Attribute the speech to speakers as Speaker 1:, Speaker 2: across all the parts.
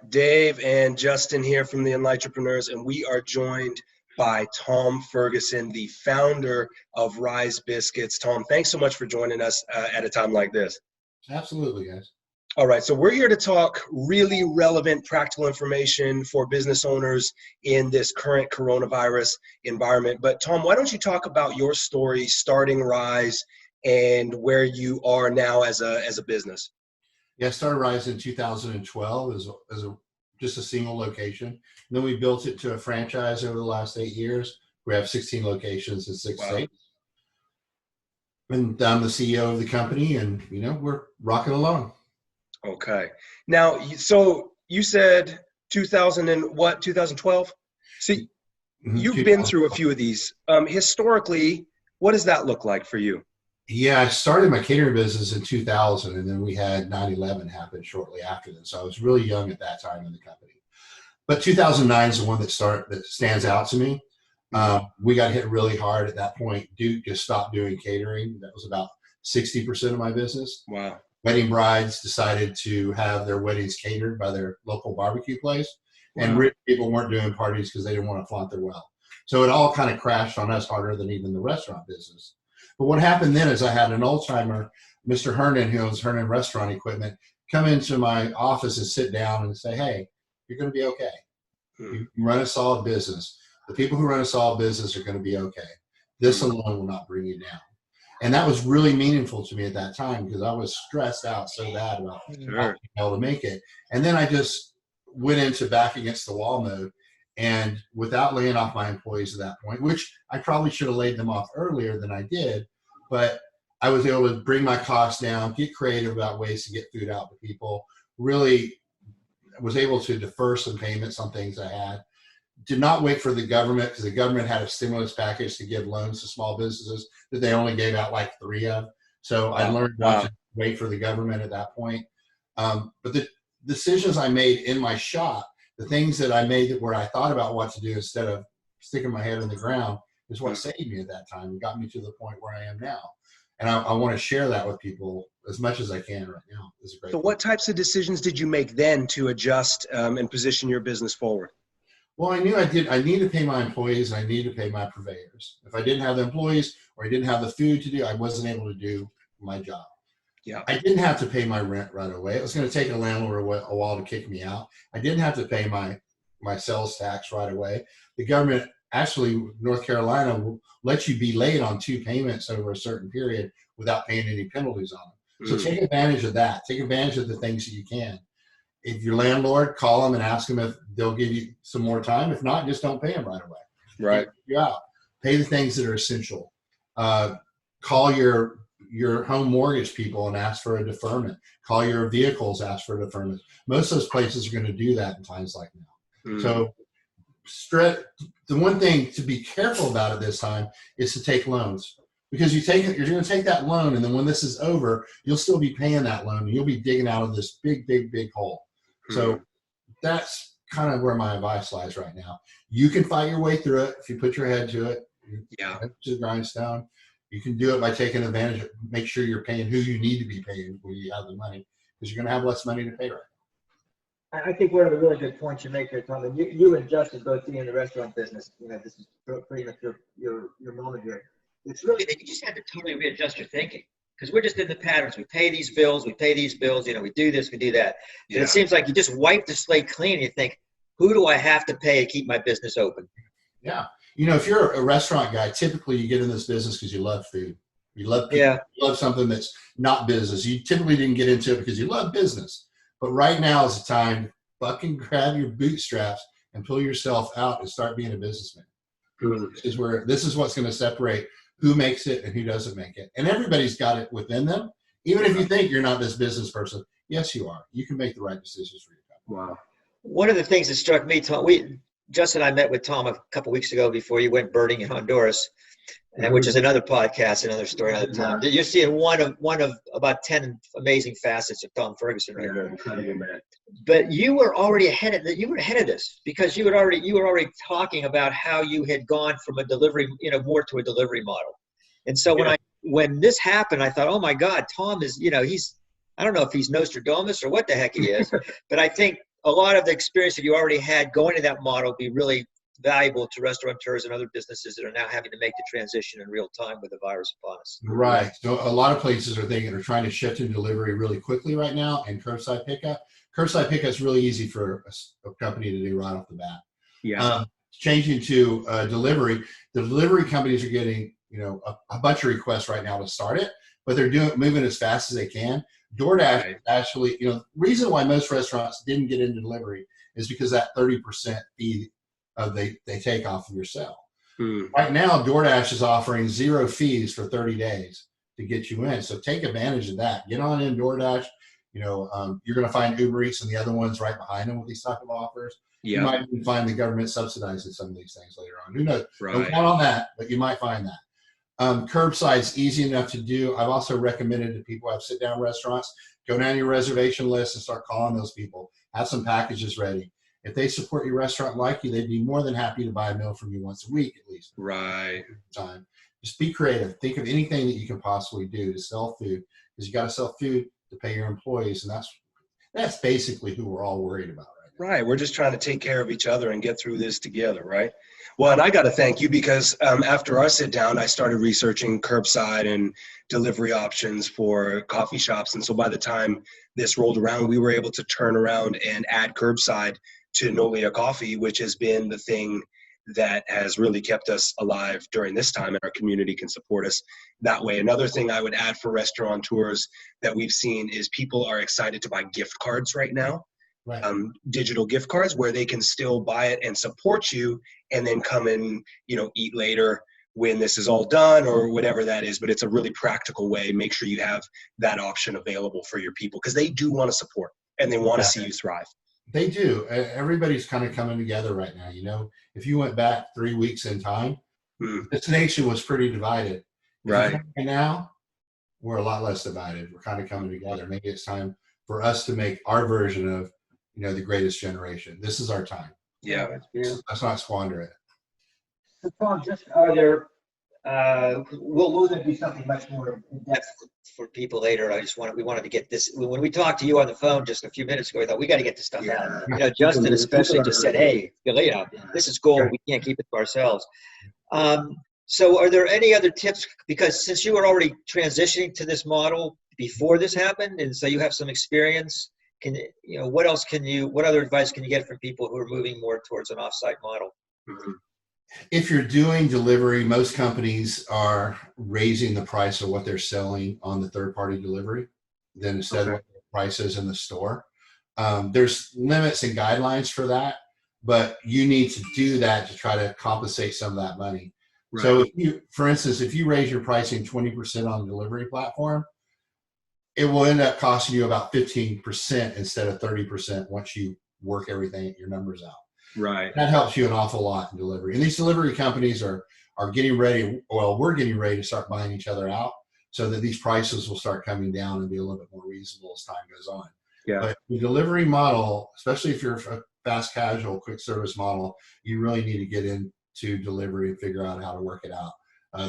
Speaker 1: Dave and Justin here from the Enlightrepreneurs, and we are joined by Tom Ferguson, the founder of Rise Biscuits. Tom, thanks so much for joining us at a time like this.
Speaker 2: Absolutely, guys.
Speaker 1: All right, so we're here to talk really relevant, practical information for business owners in this current coronavirus environment. But Tom, why don't you talk about your story starting Rise and where you are now as a business?
Speaker 2: Yeah, I started Rise in 2012 as just a single location. And then we built it to a franchise over the last 8 years. We have 16 locations in 6 states. And I'm the CEO of the company, and we're rocking along.
Speaker 1: Okay. Now, so you said 2012? So you've been through a few of these. Historically, what does that look like for you?
Speaker 2: Yeah, I started my catering business in 2000, and then we had 9/11 happen shortly after that. So I was really young at that time in the company. But 2009 is the one that stands out to me. We got hit really hard at that point. Duke just stopped doing catering. That was about 60% of my business.
Speaker 1: Wow.
Speaker 2: Wedding brides decided to have their weddings catered by their local barbecue place.
Speaker 1: Wow.
Speaker 2: And rich people weren't doing parties because they didn't want to flaunt their wealth. So it all kind of crashed on us harder than even the restaurant business. But what happened then is I had an old timer, Mr. Hernan, who owns Hernan Restaurant Equipment, come into my office and sit down and say, "Hey, you're going to be okay. You run a solid business. The people who run a solid business are going to be okay. This alone will not bring you down." And that was really meaningful to me at that time because I was stressed out so bad about not being able to make it. And then I just went into back against the wall mode. And without laying off my employees at that point, which I probably should have laid them off earlier than I did, but I was able to bring my costs down, get creative about ways to get food out to people, really was able to defer some payments on things I had. Did not wait for the government because the government had a stimulus package to give loans to small businesses that they only gave out like 3 of. So I learned not to wait for the government at that point. But the decisions I made in my shop, the things that I made where I thought about what to do instead of sticking my head in the ground is what saved me at that time and got me to the point where I am now. And I want to share that with people as much as I can right now. It's a great
Speaker 1: So what types of decisions did you make then to adjust and position your business forward?
Speaker 2: Well, I knew I need to pay my employees and I need to pay my purveyors. If I didn't have the employees or I didn't have the food to do, I wasn't able to do my job.
Speaker 1: Yeah.
Speaker 2: I didn't have to pay my rent right away. It was going to take a landlord a while to kick me out. I didn't have to pay my sales tax right away. The government, actually, North Carolina, will let you be late on 2 payments over a certain period without paying any penalties on them. So take advantage of that. Take advantage of the things that you can. If your landlord, call them and ask them if they'll give you some more time. If not, just don't pay them right away.
Speaker 1: Right.
Speaker 2: You out. Pay the things that are essential. Call your home mortgage people and ask for a deferment. Call your vehicles, ask for a deferment. Most of those places are going to do that in times like now. So the one thing to be careful about at this time is to take loans. Because you're going to take that loan, and then when this is over, you'll still be paying that loan, and you'll be digging out of this big, big, big hole. So that's kind of where my advice lies right now. You can fight your way through it if you put your head to it. To the grindstone. You can do it by taking advantage of, make sure you're paying who you need to be paying when you have the money, because you're going to have less money to pay right now.
Speaker 3: I think one of the really good points you make there, Tom, and you and Justin both being in the restaurant business, this is pretty much your moment here. It's really,
Speaker 4: you just have to totally readjust your thinking, because we're just in the patterns. We pay these bills, we do this, we do that. And it seems like you just wipe the slate clean and you think, who do I have to pay to keep my business open?
Speaker 2: Yeah. If you're a restaurant guy, typically you get in this business because you love food. You love people. You love something that's not business. You typically didn't get into it because you love business. But right now is the time to fucking grab your bootstraps and pull yourself out and start being a businessman. This is what's going to separate who makes it and who doesn't make it. And everybody's got it within them. Even if you think you're not this business person, yes, you are. You can make the right decisions for your company.
Speaker 1: Wow.
Speaker 4: One of the things that struck me, Tom, Justin and I met with Tom a couple weeks ago before you went birding in Honduras, and which is another podcast, another story, another time. You're seeing one of about 10 amazing facets of Tom Ferguson right there. But you were already ahead of this, because you were already talking about how you had gone from a delivery, more to a delivery model. And so when this happened, I thought, oh my God, Tom is, I don't know if he's Nostradamus or what the heck he is, but I think a lot of the experience that you already had going to that model be really valuable to restaurateurs and other businesses that are now having to make the transition in real time with the virus upon us.
Speaker 2: Right. So a lot of places are trying to shift to delivery really quickly right now, and curbside pickup. Curbside pickup is really easy for a company to do right off the bat.
Speaker 1: Yeah.
Speaker 2: Changing to delivery, the delivery companies are getting a bunch of requests right now to start it, but they're moving as fast as they can. DoorDash actually, reason why most restaurants didn't get into delivery is because that 30% fee they take off of your sale. Right now, DoorDash is offering 0 fees for 30 days to get you in. So take advantage of that. Get on in DoorDash. You're going to find Uber Eats and the other ones right behind them with these type of offers. You might even find the government subsidizing some of these things later on. Who knows? Don't count on that, but you might find that. Curbside's easy enough to do. I've also recommended to people who have sit-down restaurants, go down your reservation list and start calling those people. Have some packages ready. If they support your restaurant like you, they'd be more than happy to buy a meal from you once a week at least.
Speaker 1: Right.
Speaker 2: Time. Just be creative. Think of anything that you can possibly do to sell food, because you got to sell food to pay your employees, and that's basically who we're all worried about right now.
Speaker 1: Right. We're just trying to take care of each other and get through this together, right? Well, and I got to thank you because after our sit down, I started researching curbside and delivery options for coffee shops. And so by the time this rolled around, we were able to turn around and add curbside to Nolia Coffee, which has been the thing that has really kept us alive during this time, and our community can support us that way. Another thing I would add for restaurateurs that we've seen is people are excited to buy gift cards right now.
Speaker 2: Right.
Speaker 1: Digital gift cards where they can still buy it and support you and then come and eat later when this is all done or whatever that is. But it's a really practical way. Make sure you have that option available for your people because they do want to support and they want to see you thrive.
Speaker 2: They do. Everybody's kind of coming together right now. If you went back 3 weeks in time, this nation was pretty divided.
Speaker 1: Right.
Speaker 2: And now we're a lot less divided. We're kind of coming together. Maybe it's time for us to make our version of the greatest generation. This is our time.
Speaker 1: Yeah.
Speaker 2: Let's not squander it.
Speaker 3: So Tom, just are there, will there be something much more in depth
Speaker 4: for people later? We wanted to get this. When we talked to you on the phone just a few minutes ago, we thought we got to get this stuff out. Justin especially just said, "Hey, this is gold. We can't keep it to ourselves." So are there any other tips? Because since you were already transitioning to this model before this happened, and so you have some experience, what other advice can you get from people who are moving more towards an offsite model?
Speaker 2: If you're doing delivery, most companies are raising the price of what they're selling on the third-party delivery than instead of what the price is in the store. There's limits and guidelines for that, but you need to do that to try to compensate some of that money. Right. So for instance, if you raise your pricing 20% on the delivery platform, it will end up costing you about 15% instead of 30% once you work your numbers out.
Speaker 1: Right.
Speaker 2: That helps you an awful lot in delivery. And these delivery companies are getting ready. Well, we're getting ready to start buying each other out so that these prices will start coming down and be a little bit more reasonable as time goes on.
Speaker 1: Yeah.
Speaker 2: But the delivery model, especially if you're a fast casual, quick service model, you really need to get into delivery and figure out how to work it out.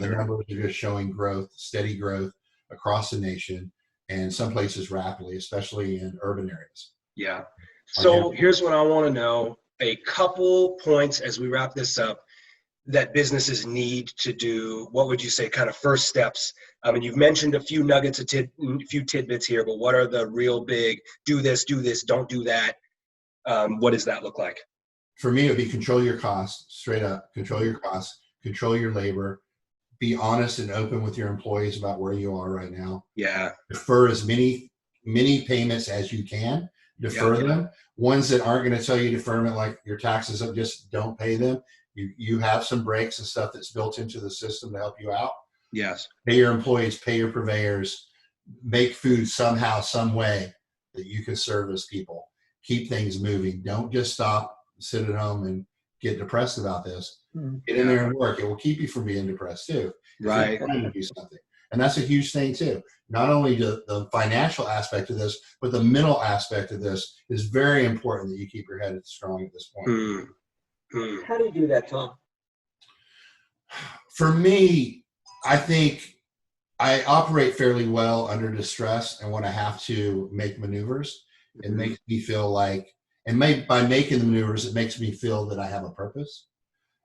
Speaker 2: The numbers are just showing growth, steady growth across the nation, and some places rapidly, especially in urban areas.
Speaker 1: Yeah. So here's what I want to know. A couple points as we wrap this up that businesses need to do. What would you say kind of first steps? And you've mentioned a few nuggets, a few tidbits here, but what are the real big, do this, don't do that? What does that look like?
Speaker 2: For me, it would be control your costs, straight up. Control your costs, control your labor, be honest and open with your employees about where you are right now.
Speaker 1: Yeah.
Speaker 2: Defer as many payments as you can. Defer them. Ones that aren't going to tell you deferment, like your taxes, just don't pay them. You have some breaks and stuff that's built into the system to help you out.
Speaker 1: Yes.
Speaker 2: Pay your employees, pay your purveyors, make food somehow, some way that you can service people. Keep things moving. Don't just stop, sit at home and get depressed about this. Get in there and work. It will keep you from being depressed too.
Speaker 1: Right.
Speaker 2: If you're trying to do something. And that's a huge thing too. Not only the financial aspect of this, but the mental aspect of this is very important that you keep your head strong at this point.
Speaker 4: How do you do that, Tom?
Speaker 2: For me, I think I operate fairly well under distress, and when I have to make maneuvers, it makes me feel like, And by making the maneuvers, it makes me feel that I have a purpose.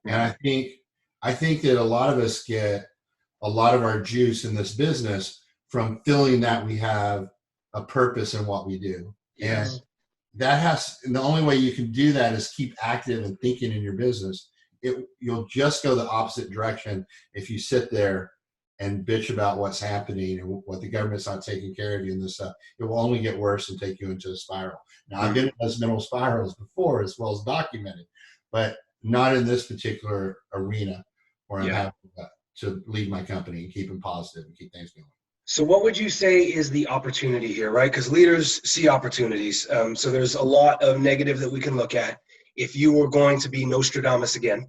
Speaker 2: And I think that a lot of us get a lot of our juice in this business from feeling that we have a purpose in what we do.
Speaker 1: Yes.
Speaker 2: And the only way you can do that is keep active and thinking in your business. You'll just go the opposite direction if you sit there and bitch about what's happening and what the government's not taking care of you and this stuff. It will only get worse and take you into a spiral. Now, I've been in those mental spirals before, as well as documented, but not in this particular arena where I'm having to lead my company and keep them positive and keep things going.
Speaker 1: So what would you say is the opportunity here, right? Because leaders see opportunities. So there's a lot of negative that we can look at. If you were going to be Nostradamus again,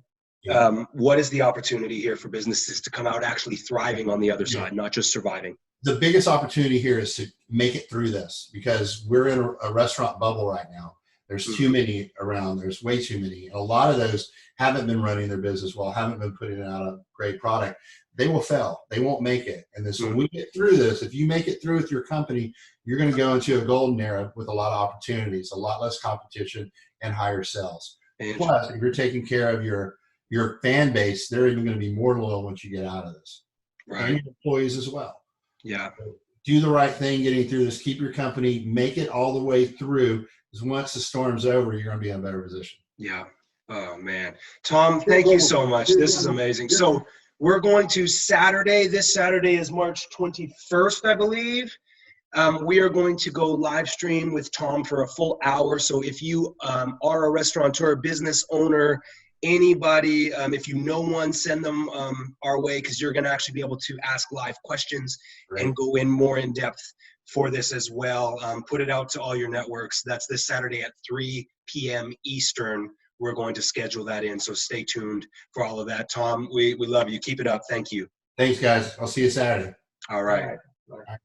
Speaker 1: what is the opportunity here for businesses to come out actually thriving on the other side, not just surviving?
Speaker 2: The biggest opportunity here is to make it through this, because we're in a restaurant bubble right now. There's too many around. There's way too many. And a lot of those haven't been running their business well, haven't been putting out a great product. They will fail. They won't make it. And this, when we get through this, if you make it through with your company, you're going to go into a golden era with a lot of opportunities, a lot less competition, and higher sales. Plus, if you're taking care of your fan base, they're even going to be more loyal once you get out of this. Right. And your employees as well.
Speaker 1: Yeah.
Speaker 2: So do the right thing getting through this. Keep your company, make it all the way through, because once the storm's over, you're going to be in a better position.
Speaker 1: Yeah. Oh, man. Tom, thank you so much. This is amazing. So we're going to Saturday. This Saturday is March 21st, I believe. We are going to go live stream with Tom for a full hour. So if you are a restaurateur, business owner, anybody, if you know one, send them our way, because you're going to actually be able to ask live questions and go in more in depth for this as well. Put it out to all your networks. That's this Saturday at 3 p.m. Eastern. We're going to schedule that in, so stay tuned for all of that. Tom, we love you. Keep it up. Thank you.
Speaker 2: Thanks, guys. I'll see you Saturday.
Speaker 1: All right.
Speaker 3: All right.